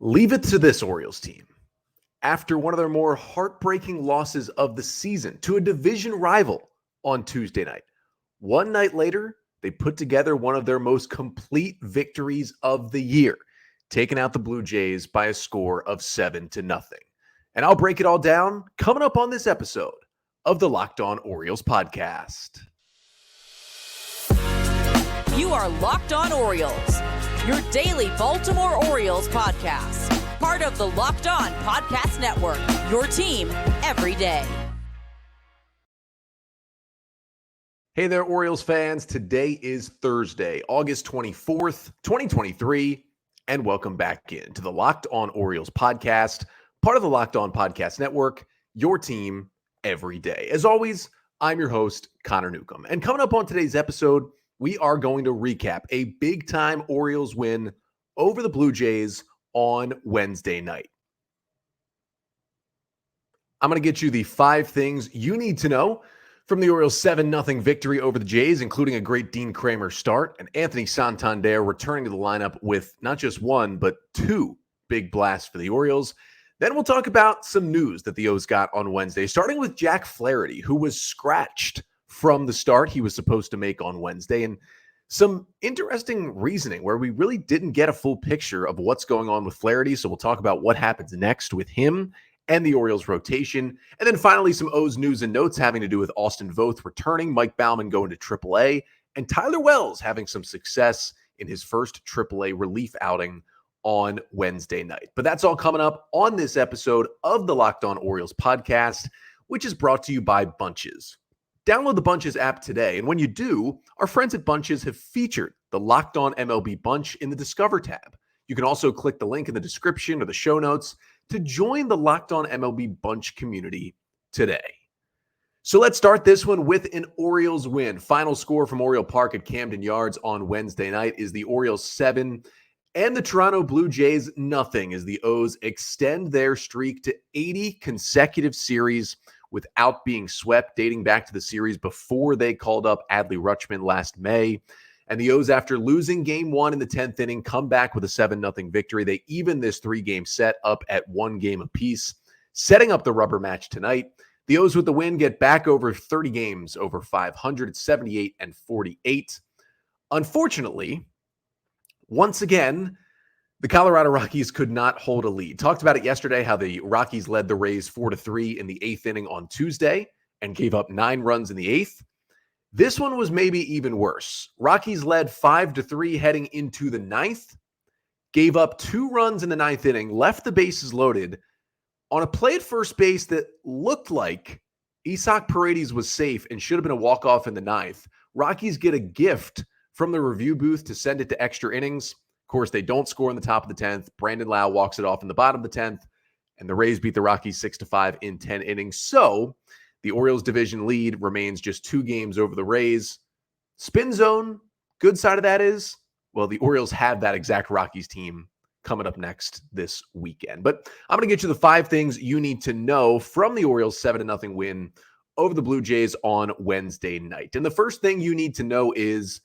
Leave it to this Orioles team. After one of their more heartbreaking losses of the season to a division rival on Tuesday night, one night later, they put together one of their most complete victories of the year, taking out the Blue Jays by a score of 7-0. And I'll break it all down coming up on this episode of the Locked On Orioles podcast. You are Locked On Orioles, your daily Baltimore Orioles podcast. Part of the Locked On Podcast Network, your team every day. Hey there, Orioles fans. Today is Thursday, August 24th, 2023, and welcome back into the Locked On Orioles podcast, part of the Locked On Podcast Network, your team every day. As always, I'm your host, Connor Newcomb. And coming up on today's episode, we are going to recap a big-time Orioles win over the Blue Jays on Wednesday night. I'm going to get you the 5 things you need to know from the Orioles' 7-0 victory over the Jays, including a great Dean Kremer start and Anthony Santander returning to the lineup with not just one, but 2 big blasts for the Orioles. Then we'll talk about some news that the O's got on Wednesday, starting with Jack Flaherty, who was scratched from the start he was supposed to make on Wednesday, and some interesting reasoning where we really didn't get a full picture of what's going on with Flaherty. So we'll talk about what happens next with him and the Orioles rotation. And then finally, some O's news and notes having to do with Austin Voth returning, Mike Baumann going to AAA, and Tyler Wells having some success in his first AAA relief outing on Wednesday night. But that's all coming up on this episode of the Locked On Orioles podcast, which is brought to you by Bunches. Download the Bunches app today, and when you do, our friends at Bunches have featured the Locked On MLB Bunch in the Discover tab. You can also click the link in the description or the show notes to join the Locked On MLB Bunch community today. So let's start this one with an Orioles win. Final score from Oriole Park at Camden Yards on Wednesday night is the Orioles 7 and the Toronto Blue Jays nothing, as the O's extend their streak to 80 consecutive series without being swept, dating back to the series before they called up Adley Rutschman last May. And the O's, after losing game 1 in the 10th inning, come back with a 7-0 victory. They even this 3-game set up at 1 game apiece, setting up the rubber match tonight. The O's with the win get back over 30 games, over 500, 78-48. Unfortunately, once again, the Colorado Rockies could not hold a lead. Talked about it yesterday, how the Rockies led the Rays 4-3 in the 8th inning on Tuesday and gave up 9 runs in the 8th. This one was maybe even worse. Rockies led 5-3 heading into the 9th, gave up 2 runs in the 9th inning, left the bases loaded on a play at first base that looked like Isaac Paredes was safe and should have been a walk-off in the 9th. Rockies get a gift from the review booth to send it to extra innings. Of course, they don't score in the top of the 10th. Brandon Lau walks it off in the bottom of the 10th, and the Rays beat the Rockies 6-5 in 10 innings. So the Orioles division lead remains just 2 games over the Rays. Spin zone, good side of that is, well, the Orioles have that exact Rockies team coming up next this weekend. But I'm going to get you the 5 things you need to know from the Orioles 7-0 win over the Blue Jays on Wednesday night. And the first thing you need to know is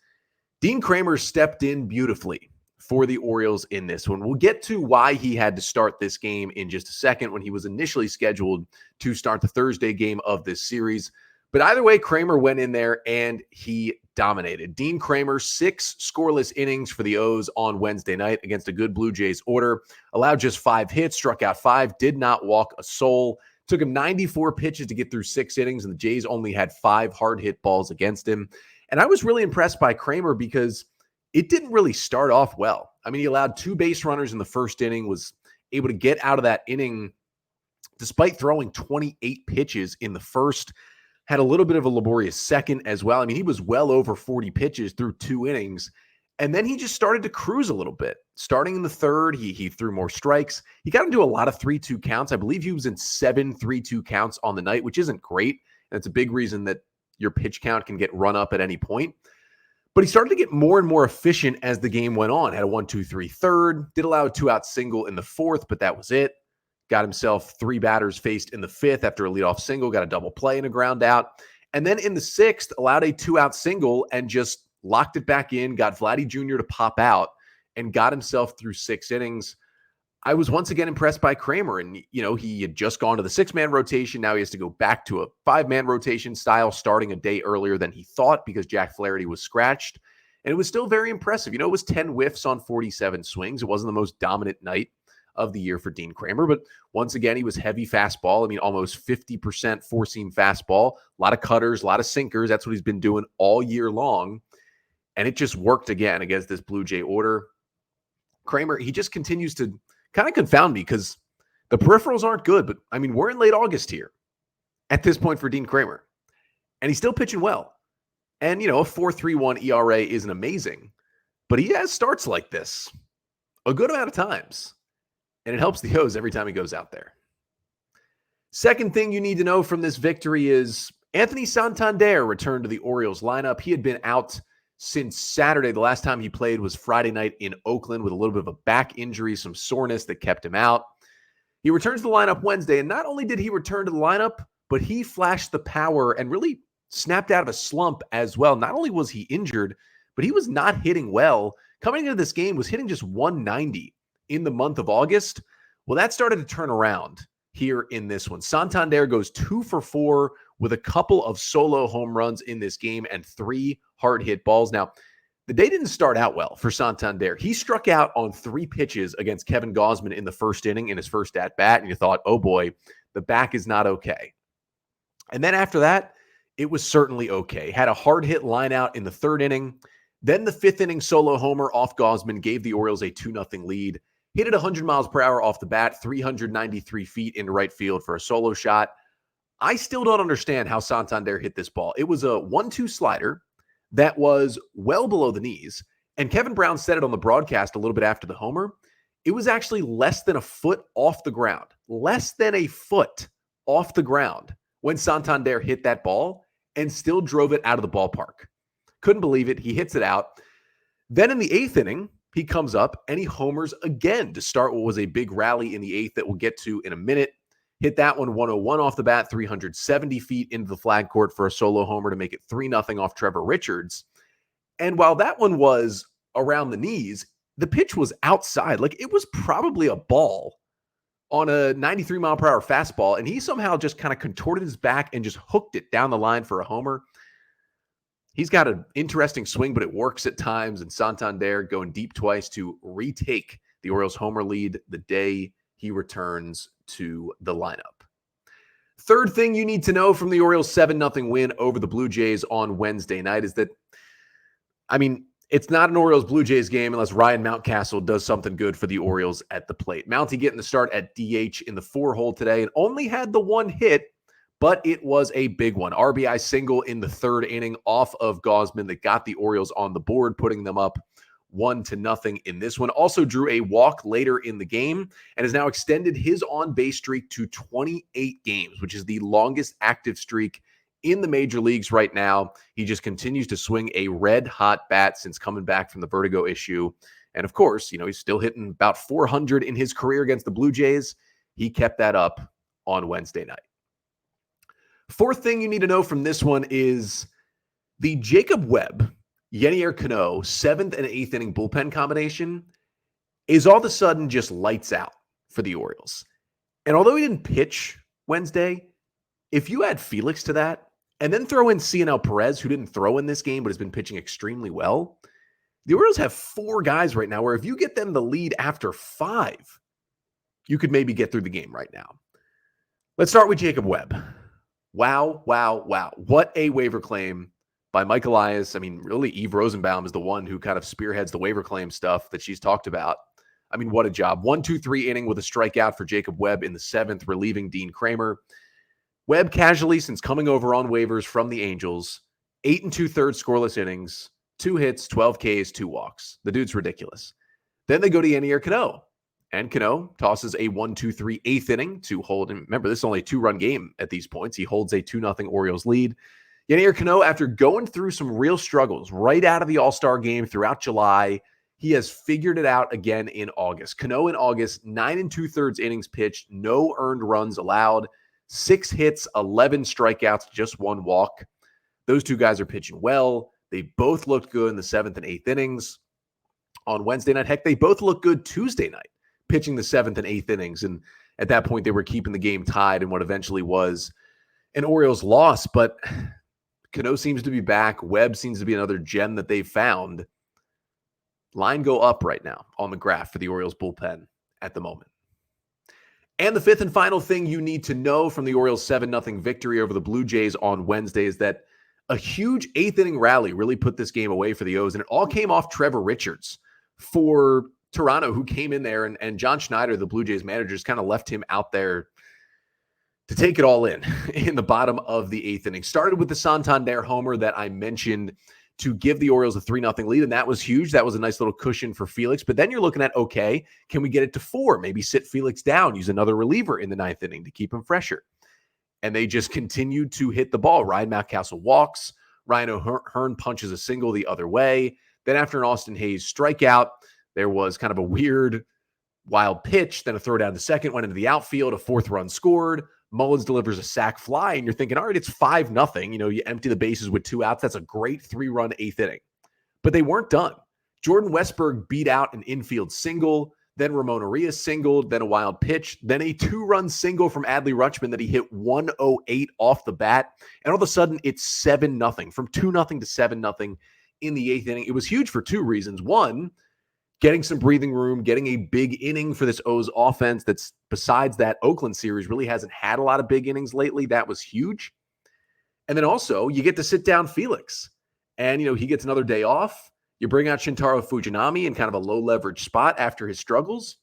Dean Kremer stepped in beautifully for the Orioles in this one. We'll get to why he had to start this game in just a second when he was initially scheduled to start the Thursday game of this series. But either way, Kramer went in there and he dominated. Dean Kremer, 6 scoreless innings for the O's on Wednesday night against a good Blue Jays order. Allowed just 5 hits, struck out 5, did not walk a soul. Took him 94 pitches to get through 6 innings, and the Jays only had 5 hard hit balls against him. And I was really impressed by Kramer because it didn't really start off well. I mean, he allowed 2 base runners in the first inning, was able to get out of that inning despite throwing 28 pitches in the first, had a little bit of a laborious second as well. I mean, he was well over 40 pitches through 2 innings, and then he just started to cruise a little bit. Starting in the third, he threw more strikes. He got into a lot of 3-2 counts. I believe he was in 7 3-2 counts on the night, which isn't great, and it's a big reason that your pitch count can get run up at any point. But he started to get more and more efficient as the game went on. Had a 1-2-3 third, did allow a 2-out single in the 4th, but that was it. Got himself 3 batters faced in the 5th after a leadoff single, got a double play and a ground out. And then in the 6th, allowed a 2-out single and just locked it back in, got Vladdy Jr. to pop out and got himself through 6 innings. I was once again impressed by Kramer. And, he had just gone to the 6-man rotation. Now he has to go back to a 5-man rotation style starting a day earlier than he thought because Jack Flaherty was scratched. And it was still very impressive. It was 10 whiffs on 47 swings. It wasn't the most dominant night of the year for Dean Kremer, but once again, he was heavy fastball. Almost 50% four-seam fastball, a lot of cutters, a lot of sinkers. That's what he's been doing all year long. And it just worked again against this Blue Jay order. Kramer, he just continues to kind of confound me because the peripherals aren't good, but we're in late August here at this point for Dean Kremer, and he's still pitching well. And, a 4.31 ERA isn't amazing, but he has starts like this a good amount of times, and it helps the O's every time he goes out there. Second thing you need to know from this victory is Anthony Santander returned to the Orioles lineup. He had been out since Saturday. The last time he played was Friday night in Oakland with a little bit of a back injury, some soreness that kept him out. He returns to the lineup Wednesday, and not only did he return to the lineup, but he flashed the power and really snapped out of a slump as well. Not only was he injured, but he was not hitting well. Coming into this game, was hitting just 190 in the month of August. Well, that started to turn around here in this one. Santander goes 2 for 4 with a couple of solo home runs in this game and 3 hard hit balls. Now, the day didn't start out well for Santander. He struck out on 3 pitches against Kevin Gausman in the first inning in his first at-bat, and you thought, oh boy, the back is not okay. And then after that, it was certainly okay. Had a hard hit line out in the 3rd inning. Then the 5th inning solo homer off Gausman gave the Orioles a 2-0 lead. Hit it 100 miles per hour off the bat, 393 feet into right field for a solo shot. I still don't understand how Santander hit this ball. It was a 1-2 slider that was well below the knees. And Kevin Brown said it on the broadcast a little bit after the homer. It was actually less than a foot off the ground. Less than a foot off the ground when Santander hit that ball and still drove it out of the ballpark. Couldn't believe it. He hits it out. Then in the 8th inning, he comes up and he homers again to start what was a big rally in the 8th that we'll get to in a minute. Hit that one 101 off the bat, 370 feet into the flag court for a solo homer to make it 3-0 off Trevor Richards. And while that one was around the knees, the pitch was outside. Like, it was probably a ball on a 93 mile per hour fastball, and he somehow just kind of contorted his back and just hooked it down the line for a homer. He's got an interesting swing, but it works at times, and Santander going deep twice to retake the Orioles' homer lead the day he returns to the lineup. Third thing you need to know from the Orioles' 7-0 win over the Blue Jays on Wednesday night is that, it's not an Orioles Blue Jays game unless Ryan Mountcastle does something good for the Orioles at the plate. Mountie getting the start at DH in the 4-hole today and only had the 1 hit, but it was a big one. RBI single in the 3rd inning off of Gausman that got the Orioles on the board, putting them up 1-0 in this one. Also drew a walk later in the game and has now extended his on-base streak to 28 games, which is the longest active streak in the major leagues right now. He just continues to swing a red-hot bat since coming back from the vertigo issue. And of course, he's still hitting about 400 in his career against the Blue Jays. He kept that up on Wednesday night. Fourth thing you need to know from this one is the Jacob Webb, Yenier Cano, 7th and 8th inning bullpen combination is all of a sudden just lights out for the Orioles. And although he didn't pitch Wednesday, if you add Felix to that, and then throw in Cionel Perez, who didn't throw in this game but has been pitching extremely well, the Orioles have 4 guys right now where if you get them the lead after 5, you could maybe get through the game right now. Let's start with Jacob Webb. Wow. What a waiver claim by Mike Elias. Really, Eve Rosenbaum is the one who kind of spearheads the waiver claim stuff that she's talked about. What a job. 1-2-3 inning with a strikeout for Jacob Webb in the 7th, relieving Dean Kremer. Webb casually since coming over on waivers from the Angels, 8 2/3 scoreless innings, 2 hits, 12 Ks, 2 walks. The dude's ridiculous. Then they go to Yenier Cano, and Cano tosses a 1-2-3 8th inning to hold. And remember, this is only a 2-run game at these points. He holds a 2-0 Orioles lead. Yenier Cano, after going through some real struggles right out of the All-Star game throughout July, he has figured it out again in August. Cano in August, 9 2/3 innings pitched, no earned runs allowed. 6 hits, 11 strikeouts, just 1 walk. Those 2 guys are pitching well. They both looked good in the 7th and 8th innings on Wednesday night. Heck, they both looked good Tuesday night. pitching the 7th and 8th innings. And at that point, they were keeping the game tied in what eventually was an Orioles loss. But Cano seems to be back. Webb seems to be another gem that they've found. Line go up right now on the graph for the Orioles bullpen at the moment. And the fifth and final thing you need to know from the Orioles 7-0 victory over the Blue Jays on Wednesday is that a huge 8th inning rally really put this game away for the O's, and it all came off Trevor Richards for Toronto, who came in there, and John Schneider, the Blue Jays manager, just kind of left him out there to take it all in the bottom of the 8th inning. Started with the Santander homer that I mentioned to give the Orioles a 3-0 lead, and that was huge. That was a nice little cushion for Felix. But then you're looking at, okay, can we get it to 4? Maybe sit Felix down, use another reliever in the 9th inning to keep him fresher. And they just continued to hit the ball. Ryan Mountcastle walks. Ryan O'Hearn punches a single the other way. Then after an Austin Hayes strikeout, there was kind of a weird, wild pitch. Then a throw down to second, went into the outfield. A 4th run scored. Mullins delivers a sac fly, and you're thinking, all right, it's 5-0. You empty the bases with 2 outs. That's a great 3-run 8th inning. But they weren't done. Jordan Westberg beat out an infield single, then Ramon Arias singled, then a wild pitch, then a 2-run single from Adley Rutschman that he hit 108 off the bat. And all of a sudden, it's 7-0, from 2-0 to 7-0 in the 8th inning. It was huge for 2 reasons. One, getting some breathing room, getting a big inning for this O's offense that's, besides that Oakland series, really hasn't had a lot of big innings lately. That was huge. And then also, you get to sit down Felix. And, he gets another day off. You bring out Shintaro Fujinami in kind of a low-leverage spot after his struggles.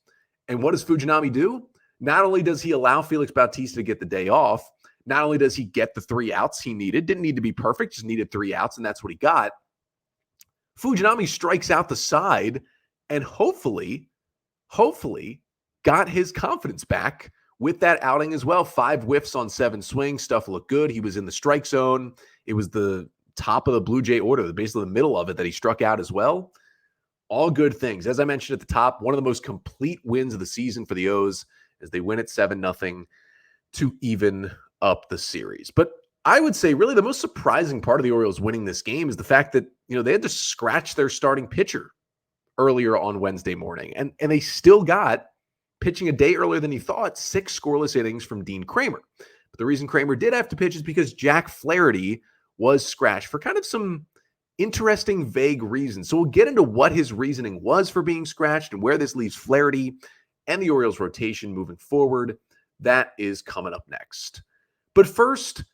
And what does Fujinami do? Not only does he allow Felix Bautista to get the day off, not only does he get the 3 outs he needed, didn't need to be perfect, just needed 3 outs, and that's what he got. Fujinami strikes out the side and hopefully got his confidence back with that outing as well. 5 whiffs on 7 swings. Stuff looked good. He was in the strike zone. It was the top of the Blue Jay order, basically the middle of it, that he struck out as well. All good things. As I mentioned at the top, one of the most complete wins of the season for the O's as they win at 7-0 to even up the series. But I would say really the most surprising part of the Orioles winning this game is the fact that, they had to scratch their starting pitcher earlier on Wednesday morning. And they still got, pitching a day earlier than he thought, 6 scoreless innings from Dean Kremer. But the reason Kramer did have to pitch is because Jack Flaherty was scratched for kind of some interesting, vague reasons. So we'll get into what his reasoning was for being scratched and where this leaves Flaherty and the Orioles rotation moving forward. That is coming up next. But first,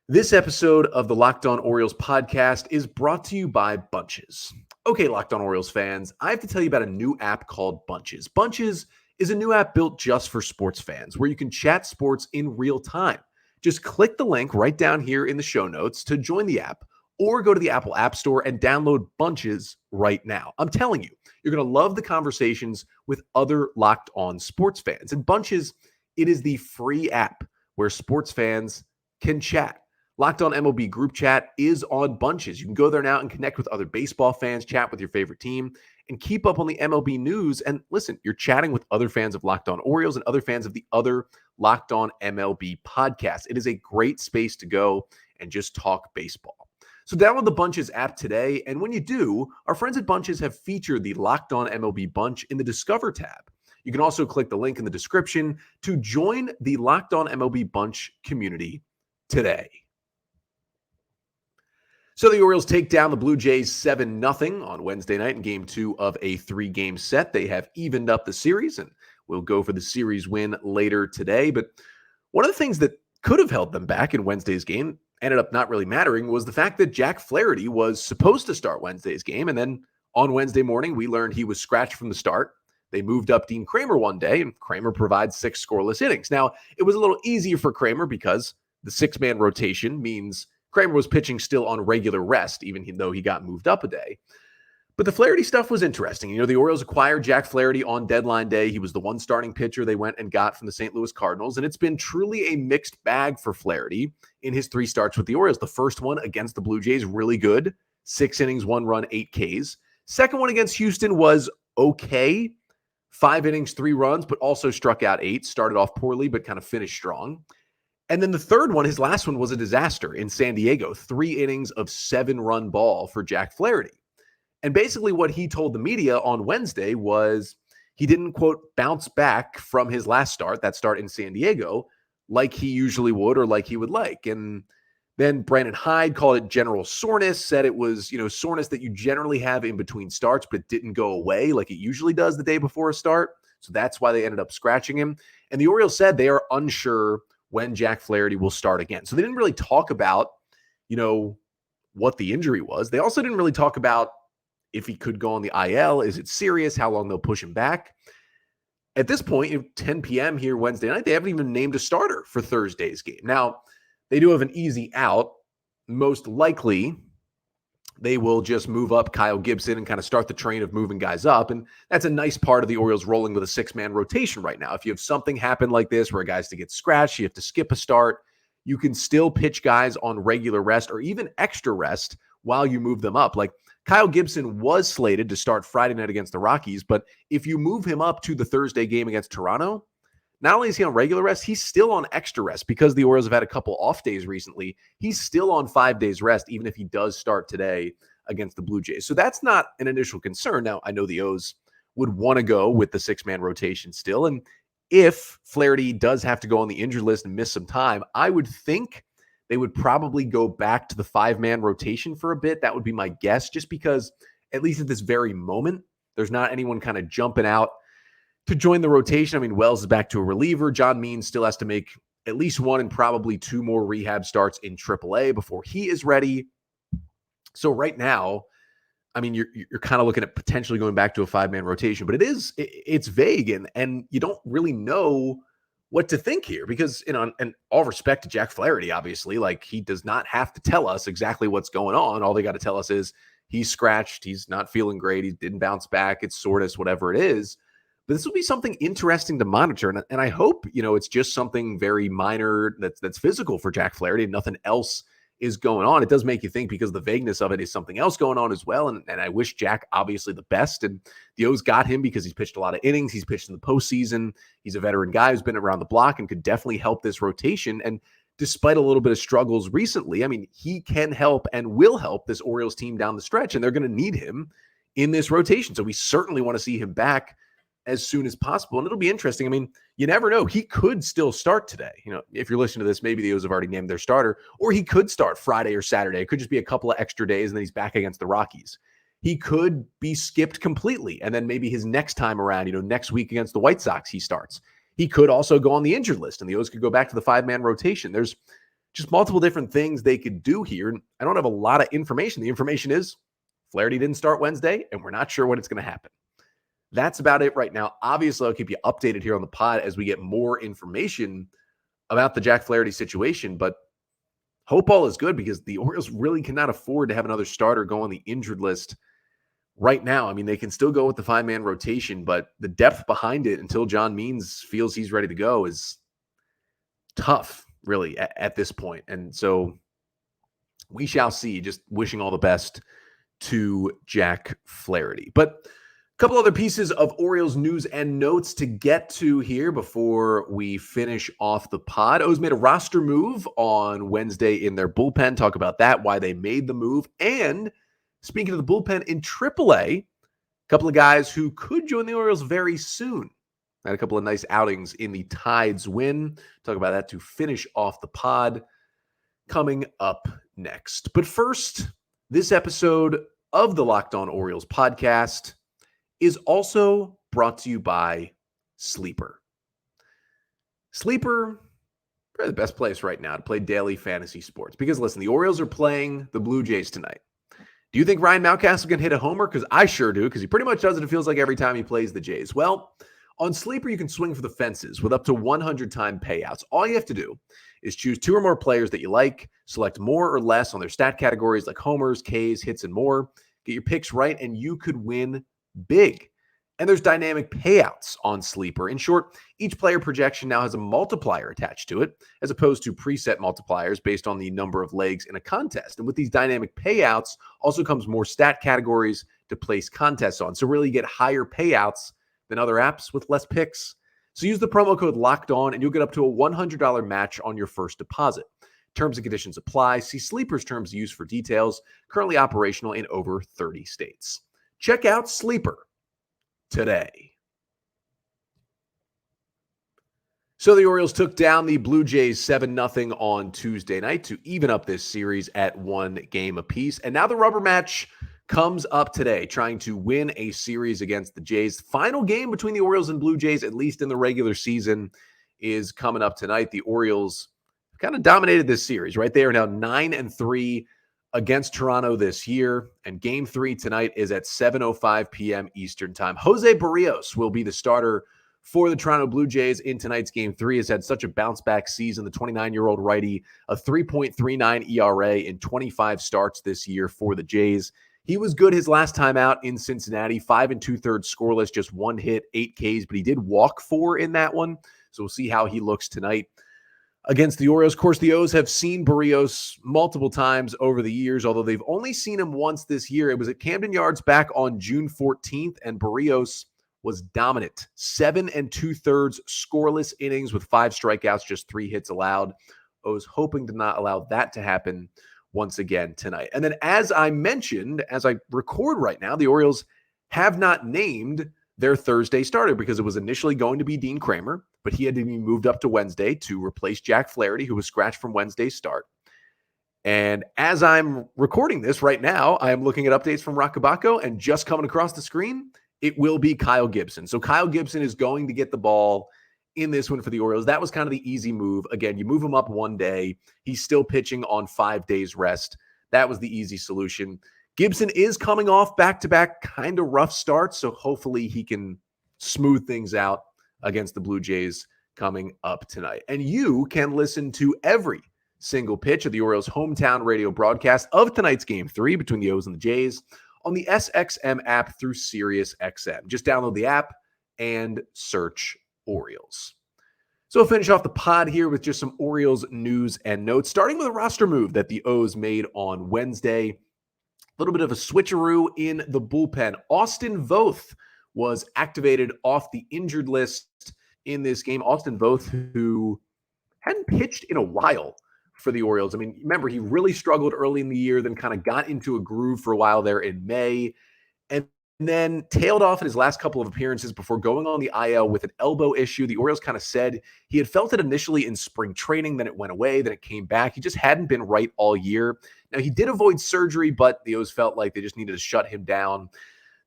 this episode of the Locked On Orioles podcast is brought to you by Bunches. Okay, Locked On Orioles fans, I have to tell you about a new app called Bunches. Bunches is a new app built just for sports fans where you can chat sports in real time. Just click the link right down here in the show notes to join the app, or go to the Apple App Store and download Bunches right now. I'm telling you, you're going to love the conversations with other Locked On sports fans. And Bunches, it is the free app where sports fans can chat. Locked On MLB group chat is on Bunches. You can go there now and connect with other baseball fans, chat with your favorite team, and keep up on the MLB news. And listen, you're chatting with other fans of Locked On Orioles and other fans of the other Locked On MLB podcasts. It is a great space to go and just talk baseball. So download the Bunches app today. And when you do, our friends at Bunches have featured the Locked On MLB Bunch in the Discover tab. You can also click the link in the description to join the Locked On MLB Bunch community today. So the Orioles take down the Blue Jays 7-0 on Wednesday night in Game 2 of a 3-game set. They have evened up the series, and we'll go for the series win later today. But one of the things that could have held them back in Wednesday's game, ended up not really mattering, was the fact that Jack Flaherty was supposed to start Wednesday's game, and then on Wednesday morning, we learned he was scratched from the start. They moved up Dean Kremer one day, and Kramer provides 6 scoreless innings. Now, it was a little easier for Kramer because the 6-man rotation means Kramer was pitching still on regular rest, even though he got moved up a day. But the Flaherty stuff was interesting. The Orioles acquired Jack Flaherty on deadline day. He was the one starting pitcher they went and got from the St. Louis Cardinals, and it's been truly a mixed bag for Flaherty in his 3 starts with the Orioles. The first one against the Blue Jays, really good. 6 innings, 1 run, 8 Ks. Second one against Houston was okay. 5 innings, 3 runs, but also struck out 8. Started off poorly, but kind of finished strong. And then the third one, his last one, was a disaster in San Diego. 3 innings of 7-run ball for Jack Flaherty. And basically what he told the media on Wednesday was he didn't, quote, bounce back from his last start, that start in San Diego, like he usually would or like he would like. And then Brandon Hyde called it general soreness, said it was, soreness that you generally have in between starts, but it didn't go away like it usually does the day before a start. So that's why they ended up scratching him. And the Orioles said they are unsure when Jack Flaherty will start again. So they didn't really talk about, what the injury was. They also didn't really talk about if he could go on the IL. Is it serious? How long they'll push him back? At this point, 10 p.m. here Wednesday night, they haven't even named a starter for Thursday's game. Now, they do have an easy out. Most likely, they will just move up Kyle Gibson and kind of start the train of moving guys up. And that's a nice part of the Orioles rolling with a 6-man rotation right now. If you have something happen like this where a guy's to get scratched, you have to skip a start, you can still pitch guys on regular rest or even extra rest while you move them up. Like Kyle Gibson was slated to start Friday night against the Rockies, but if you move him up to the Thursday game against Toronto, not only is he on regular rest, he's still on extra rest because the Orioles have had a couple off days recently. He's still on 5 days rest, even if he does start today against the Blue Jays. So that's not an initial concern. Now, I know the O's would want to go with the 6-man rotation still. And if Flaherty does have to go on the injured list and miss some time, I would think they would probably go back to the 5-man rotation for a bit. That would be my guess, just because at least at this very moment, there's not anyone kind of jumping out to join the rotation. I mean, Wells is back to a reliever. John Means still has to make at least 1 and probably 2 more rehab starts in AAA before he is ready. So right now, I mean, you're kind of looking at potentially going back to a 5-man rotation, but it's vague and you don't really know what to think here because, and all respect to Jack Flaherty, obviously, like he does not have to tell us exactly what's going on. All they got to tell us is he's scratched, he's not feeling great, he didn't bounce back, it's soreness, whatever it is. But this will be something interesting to monitor. And I hope, it's just something very minor that's physical for Jack Flaherty and nothing else is going on. It does make you think because the vagueness of it is something else going on as well. And I wish Jack obviously the best. And the O's got him because he's pitched a lot of innings. He's pitched in the postseason. He's a veteran guy who's been around the block and could definitely help this rotation. And despite a little bit of struggles recently, I mean, he can help and will help this Orioles team down the stretch. And they're going to need him in this rotation. So we certainly want to see him back as soon as possible. And it'll be interesting. I mean, you never know. He could still start today. If you're listening to this, maybe the O's have already named their starter, or he could start Friday or Saturday. It could just be a couple of extra days and then he's back against the Rockies. He could be skipped completely. And then maybe his next time around, next week against the White Sox, he starts. He could also go on the injured list and the O's could go back to the 5-man rotation. There's just multiple different things they could do here. And I don't have a lot of information. The information is Flaherty didn't start Wednesday and we're not sure when it's going to happen. That's about it right now. Obviously, I'll keep you updated here on the pod as we get more information about the Jack Flaherty situation, but hope all is good because the Orioles really cannot afford to have another starter go on the injured list right now. I mean, they can still go with the 5-man rotation, but the depth behind it until John Means feels he's ready to go is tough, really, at this point. And so we shall see. Just wishing all the best to Jack Flaherty. But a couple other pieces of Orioles news and notes to get to here before we finish off the pod. O's made a roster move on Wednesday in their bullpen. Talk about that, why they made the move. And speaking of the bullpen in AAA, a couple of guys who could join the Orioles very soon. Had a couple of nice outings in the Tides win. Talk about that to finish off the pod coming up next. But first, this episode of the Locked On Orioles podcast is also brought to you by Sleeper. Sleeper, probably the best place right now to play daily fantasy sports. Because listen, the Orioles are playing the Blue Jays tonight. Do you think Ryan Mountcastle can hit a homer? Because I sure do, because he pretty much does it, it feels like, every time he plays the Jays. Well, on Sleeper, you can swing for the fences with up to 100-time payouts. All you have to do is choose 2 or more players that you like, select more or less on their stat categories like homers, Ks, hits, and more. Get your picks right, and you could win big. And there's dynamic payouts on Sleeper. In short, each player projection now has a multiplier attached to it, as opposed to preset multipliers based on the number of legs in a contest. And with these dynamic payouts also comes more stat categories to place contests on. So really you get higher payouts than other apps with less picks. So use the promo code LOCKEDON and you'll get up to a $100 match on your first deposit. Terms and conditions apply. See Sleeper's terms of use for details. Currently operational in over 30 states. Check out Sleeper today. So the Orioles took down the Blue Jays 7-0 on Tuesday night to even up this series at 1 game apiece. And now the rubber match comes up today, trying to win a series against the Jays. Final game between the Orioles and Blue Jays, at least in the regular season, is coming up tonight. The Orioles kind of dominated this series, right? They are now 9-3 against Toronto this year. And game 3 tonight is at 7:05 p.m. Eastern time. Jose Barrios will be the starter for the Toronto Blue Jays in tonight's game 3. Has had such a bounce-back season. The 29-year-old righty, a 3.39 ERA in 25 starts this year for the Jays. He was good his last time out in Cincinnati, 5 2/3 scoreless, just 1 hit, 8 Ks, but he did walk 4 in that one. So we'll see how he looks tonight against the Orioles. Of course, the O's have seen Barrios multiple times over the years, although they've only seen him once this year. It was at Camden Yards back on June 14th, and Barrios was dominant. 7 2/3 scoreless innings with 5 strikeouts, just 3 hits allowed. O's hoping to not allow that to happen once again tonight. And then, as I mentioned, as I record right now, the Orioles have not named their Thursday starter because it was initially going to be Dean Kremer, but he had to be moved up to Wednesday to replace Jack Flaherty, who was scratched from Wednesday's start. And as I'm recording this right now, I am looking at updates from Rockabaco, and just coming across the screen, it will be Kyle Gibson. So Kyle Gibson is going to get the ball in this one for the Orioles. That was kind of the easy move. Again, you move him up 1 day. He's still pitching on 5 days rest. That was the easy solution. Gibson is coming off back-to-back kind of rough starts, so hopefully he can smooth things out against the Blue Jays coming up tonight. And you can listen to every single pitch of the Orioles' hometown radio broadcast of tonight's Game 3 between the O's and the Jays on the SXM app through SiriusXM. Just download the app and search Orioles. So we'll finish off the pod here with just some Orioles news and notes, starting with a roster move that the O's made on Wednesday. A little bit of a switcheroo in the bullpen. Austin Voth was activated off the injured list in this game. Austin Voth, who hadn't pitched in a while for the Orioles. I mean, remember, he really struggled early in the year, then kind of got into a groove for a while there in May, and then tailed off in his last couple of appearances before going on the IL with an elbow issue. The Orioles kind of said he had felt it initially in spring training, then it went away, then it came back. He just hadn't been right all year. Now, he did avoid surgery, but the O's felt like they just needed to shut him down.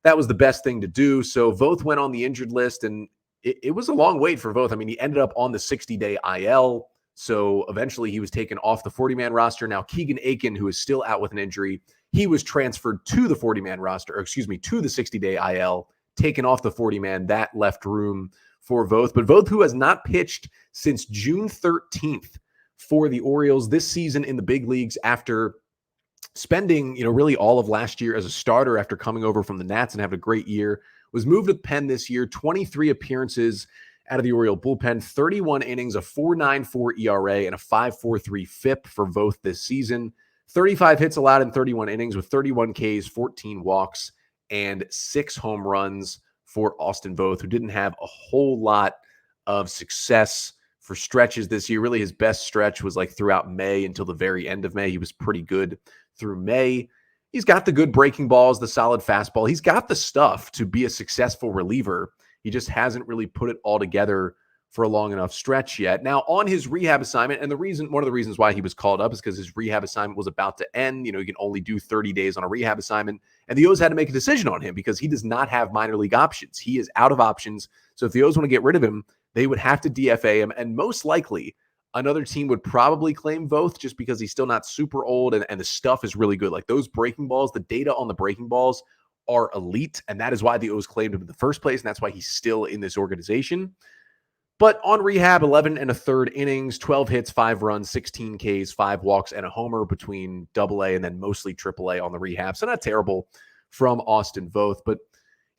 That was the best thing to do. So Voth went on the injured list, and it was a long wait for Voth. I mean, he ended up on the 60-day IL. So eventually he was taken off the 40-man roster. Now Keegan Aiken, who is still out with an injury, he was transferred to the 40-man roster, to the 60-day IL, taken off the 40-man. That left room for Voth. But Voth, who has not pitched since June 13th for the Orioles this season in the big leagues after spending, really all of last year as a starter after coming over from the Nats and having a great year, was moved to Penn this year, 23 appearances out of the Oriole bullpen, 31 innings, a 4.94 ERA, and a 5.43 FIP for Voth this season. 35 hits allowed in 31 innings with 31 Ks, 14 walks, and 6 home runs for Austin Voth, who didn't have a whole lot of success for stretches this year. Really, his best stretch was like throughout May until the very end of May. He was pretty good through May. He's got the good breaking balls, the solid fastball. He's got the stuff to be a successful reliever. He just hasn't really put it all together for a long enough stretch yet. Now, on his rehab assignment, and one of the reasons why he was called up is because his rehab assignment was about to end. You can only do 30 days on a rehab assignment. And the O's had to make a decision on him because he does not have minor league options. He is out of options. So if the O's want to get rid of him, they would have to DFA him. And most likely, another team would probably claim Voth just because he's still not super old and the stuff is really good. Like those breaking balls, the data on the breaking balls are elite, and that is why the O's claimed him in the first place, and that's why he's still in this organization. But on rehab, 11 1/3 innings, 12 hits, 5 runs, 16 Ks, 5 walks, and a homer between AA and then mostly AAA on the rehab. So not terrible from Austin Voth. But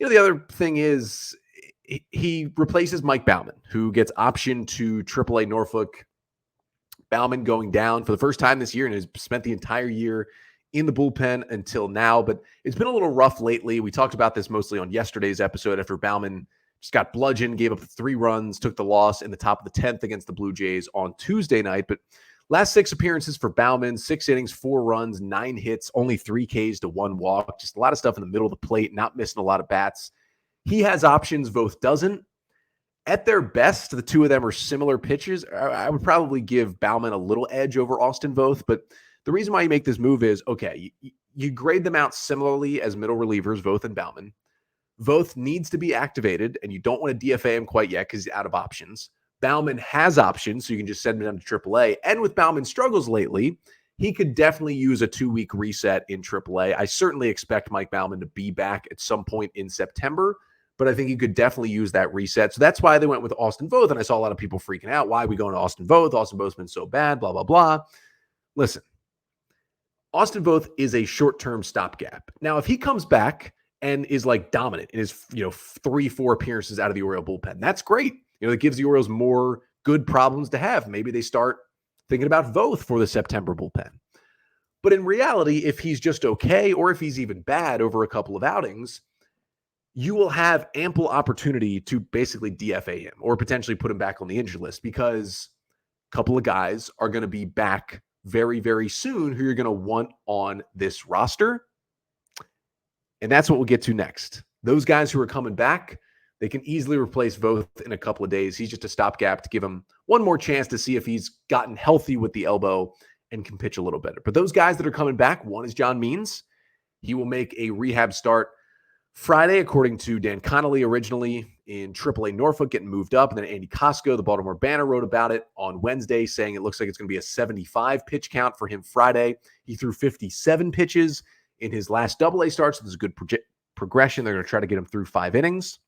the other thing is he replaces Mike Baumann, who gets optioned to AAA Norfolk. Baumann going down for the first time this year and has spent the entire year in the bullpen until now, but it's been a little rough lately. We talked about this mostly on yesterday's episode after Baumann just got bludgeoned, gave up 3 runs, took the loss in the top of the 10th against the Blue Jays on Tuesday night. But last 6 appearances for Baumann, 6 innings, 4 runs, 9 hits, only 3 Ks to 1 walk, just a lot of stuff in the middle of the plate, not missing a lot of bats. He has options, Voth doesn't. At their best, the two of them are similar pitchers. I would probably give Baumann a little edge over Austin Voth, but the reason why you make this move is, okay, you grade them out similarly as middle relievers, Voth and Baumann. Voth needs to be activated, and you don't want to DFA him quite yet because he's out of options. Baumann has options, so you can just send him down to AAA. And with Baumann's struggles lately, he could definitely use a 2-week reset in AAA. I certainly expect Mike Baumann to be back at some point in September, but I think he could definitely use that reset. So that's why they went with Austin Voth, and I saw a lot of people freaking out. Why are we going to Austin Voth? Austin Voth's been so bad, blah, blah, blah. Listen, Austin Voth is a short-term stopgap. Now, if he comes back and is like dominant in his 3-4 appearances out of the Oriole bullpen, that's great. It gives the Orioles more good problems to have. Maybe they start thinking about Voth for the September bullpen. But in reality, if he's just okay, or if he's even bad over a couple of outings, you will have ample opportunity to basically DFA him or potentially put him back on the injured list, because a couple of guys are going to be back very, very soon who you're going to want on this roster. And that's what we'll get to next. Those guys who are coming back, they can easily replace Voth in a couple of days. He's just a stopgap to give him one more chance to see if he's gotten healthy with the elbow and can pitch a little better. But those guys that are coming back, one is John Means. He will make a rehab start Friday, according to Dan Connolly, originally in AAA Norfolk, getting moved up. And then Andy Costco, the Baltimore Banner, wrote about it on Wednesday, saying it looks like it's going to be a 75 pitch count for him Friday. He threw 57 pitches in his last AA start, so there's a good progression. They're going to try to get him through 5 innings.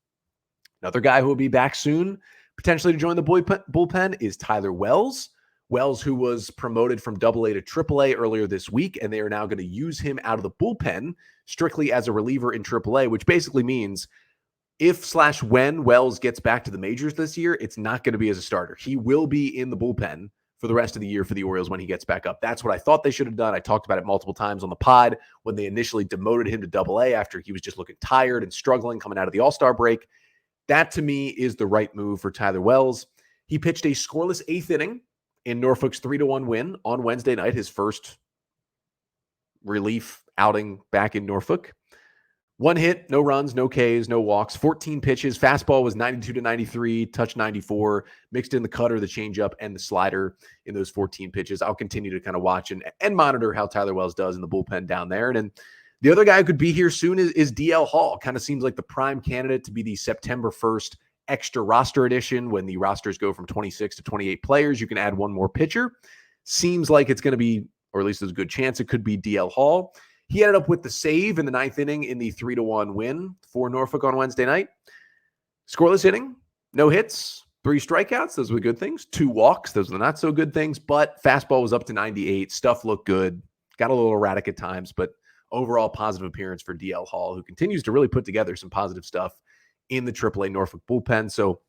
Another guy who will be back soon, potentially to join the bullpen, is Tyler Wells. Wells, who was promoted from AA to AAA earlier this week, and they are now going to use him out of the bullpen strictly as a reliever in AAA, which basically means if/when Wells gets back to the majors this year, it's not going to be as a starter. He will be in the bullpen for the rest of the year for the Orioles when he gets back up. That's what I thought they should have done. I talked about it multiple times on the pod when they initially demoted him to AA after he was just looking tired and struggling coming out of the All-Star break. That, to me, is the right move for Tyler Wells. He pitched a scoreless 8th inning in Norfolk's 3-1 win on Wednesday night, his first relief outing back in Norfolk. 1 hit, no runs, no Ks, no walks, 14 pitches. Fastball was 92-93, touch 94, mixed in the cutter, the changeup, and the slider in those 14 pitches. I'll continue to kind of watch and monitor how Tyler Wells does in the bullpen down there. And then the other guy who could be here soon is DL Hall. Kind of seems like the prime candidate to be the September 1st extra roster edition. When the rosters go from 26 to 28 players, you can add one more pitcher. Seems like it's going to be, or at least there's a good chance it could be DL Hall. He ended up with the save in the 9th inning in the 3-1 win for Norfolk on Wednesday night. Scoreless inning, no hits, 3 strikeouts. Those were the good things. 2 walks. Those were the not so good things. But fastball was up to 98. Stuff looked good. Got a little erratic at times, but overall positive appearance for DL Hall, who continues to really put together some positive stuff in the AAA Norfolk bullpen. So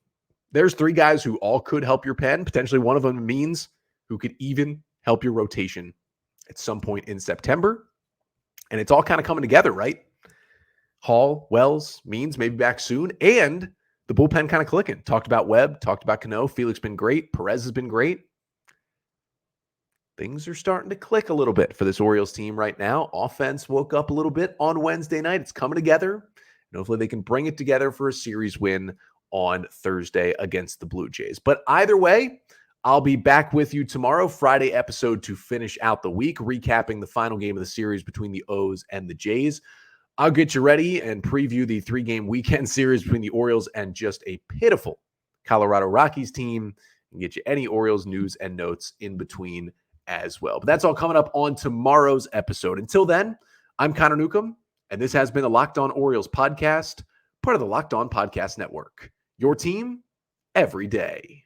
there's 3 guys who all could help your pen. Potentially one of them Means, who could even help your rotation at some point in September. And it's all kind of coming together, right? Hall, Wells, Means maybe back soon. And the bullpen kind of clicking. Talked about Webb, talked about Cano. Felix been great. Perez has been great. Things are starting to click a little bit for this Orioles team right now. Offense woke up a little bit on Wednesday night. It's coming together. And hopefully they can bring it together for a series win on Thursday against the Blue Jays. But either way, I'll be back with you tomorrow, Friday episode, to finish out the week, recapping the final game of the series between the O's and the Jays. I'll get you ready and preview the 3-game weekend series between the Orioles and just a pitiful Colorado Rockies team, and get you any Orioles news and notes in between as well. But that's all coming up on tomorrow's episode. Until then, I'm Connor Newcomb, and this has been the Locked On Orioles podcast, part of the Locked On Podcast Network. Your team every day.